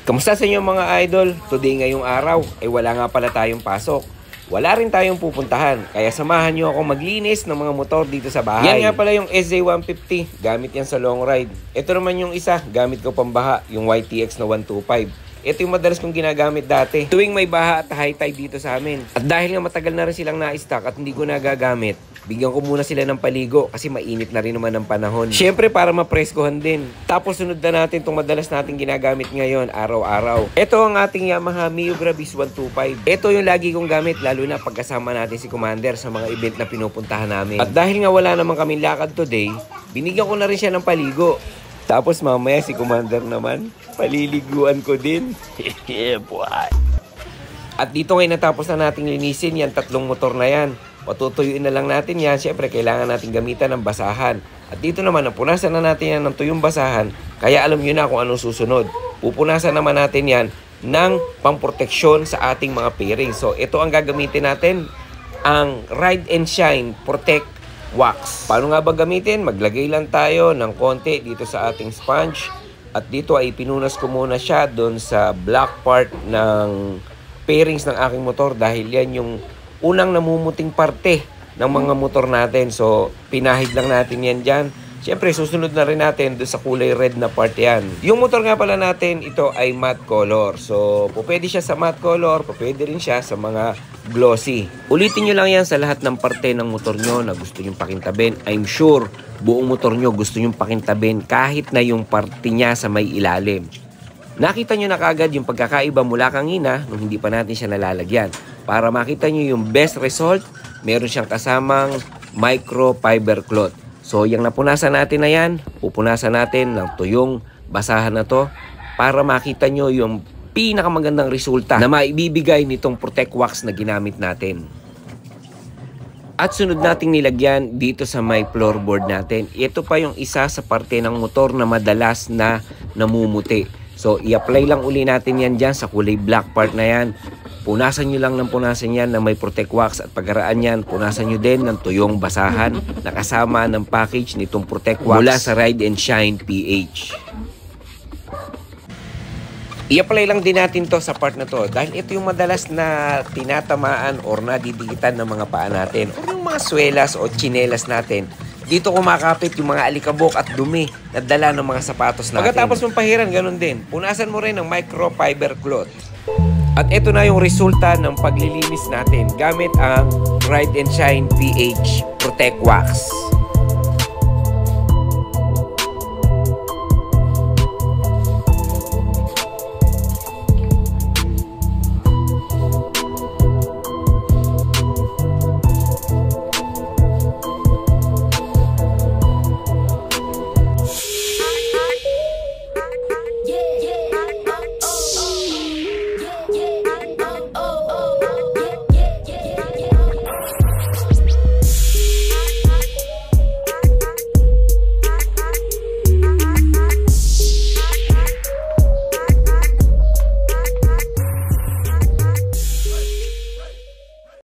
Kamusta sa inyo mga idol? Today ngayong araw, wala nga pala tayong pasok. Wala rin tayong pupuntahan, kaya samahan nyo ako maglinis ng mga motor dito sa bahay. Yan nga pala yung SJ150, gamit yan sa long ride. Ito naman yung isa, gamit ko pambaha, yung YTX na 125. Ito yung madalas kong ginagamit dati tuwing may baha at high tide dito sa amin. At dahil nga matagal na rin silang na-stock at hindi ko nagagamit, bigyan ko muna sila ng paligo kasi mainit na rin naman ang panahon. Siyempre para mapreskohan din. Tapos sunod na natin itong madalas natin ginagamit ngayon araw-araw. Ito ang ating Yamaha Mio Gravis 125. Ito yung lagi kong gamit lalo na pagkasama natin si Commander sa mga event na pinupuntahan namin. At dahil nga wala naman kaming lakad today, binigyan ko na rin siya ng paligo. Tapos mamaya si Commander naman, paliliguan ko din. Yeah, boy. At dito ngayon natapos na nating linisin yan tatlong motor na yan. Patutuyuin na lang natin yan. Siyempre kailangan natin gamitan ng basahan. At dito naman napunasan na natin yan ng tuyong basahan. Kaya alam nyo na kung anong susunod. Pupunasan naman natin yan ng pamproteksyon sa ating mga fairing. So ito ang gagamitin natin, ang Ride and Shine Protect Wax. Paano nga ba gamitin? Maglagay lang tayo ng konti dito sa ating sponge. At dito ay pinunas ko muna siya doon sa black part ng fairings ng aking motor. Dahil yan yung unang namumuting parte ng mga motor natin. So pinahid lang natin yan dyan. Siyempre susunod na rin natin doon sa kulay red na part yan. Yung motor nga pala natin, ito ay matte color. So pwede siya sa matte color, pwede rin siya sa mga glossy. Ulitin nyo lang yan sa lahat ng parte ng motor nyo na gusto nyo pakintabin. I'm sure buong motor nyo gusto nyo pakintabin kahit na yung parte niya sa may ilalim. Nakita nyo na kagad yung pagkakaiba mula kanina nung hindi pa natin siya nalalagyan. Para makita nyo yung best result, meron siyang kasamang microfiber cloth. So yung napunasan natin na yan, pupunasan natin ng tuyong basahan na to para makita nyo yung pinakamagandang resulta na maibibigay nitong Protect Wax na ginamit natin. At sunod nating nilagyan dito sa may floorboard natin. Ito pa yung isa sa parte ng motor na madalas na namumuti. So i-apply lang uli natin yan dyan sa kulay black part na yan. Punasan nyo lang ng punasan yan na may Protect Wax at pagkaraan yan, punasan nyo din ng tuyong basahan na kasama ng package nitong Protect Wax mula sa Ride and Shine PH. I-apply lang din natin to sa part na to dahil ito yung madalas na tinatamaan or nadidikitan ng mga paa natin o yung mga swelas o tsinelas natin. Dito kumakapit yung mga alikabok at dumi na dala ng mga sapatos natin. Pagkatapos mong pahiran, ganun din. Punasan mo rin ng microfiber cloth. At ito na yung resulta ng paglilinis natin gamit ang Ride and Shine PH Protect Wax.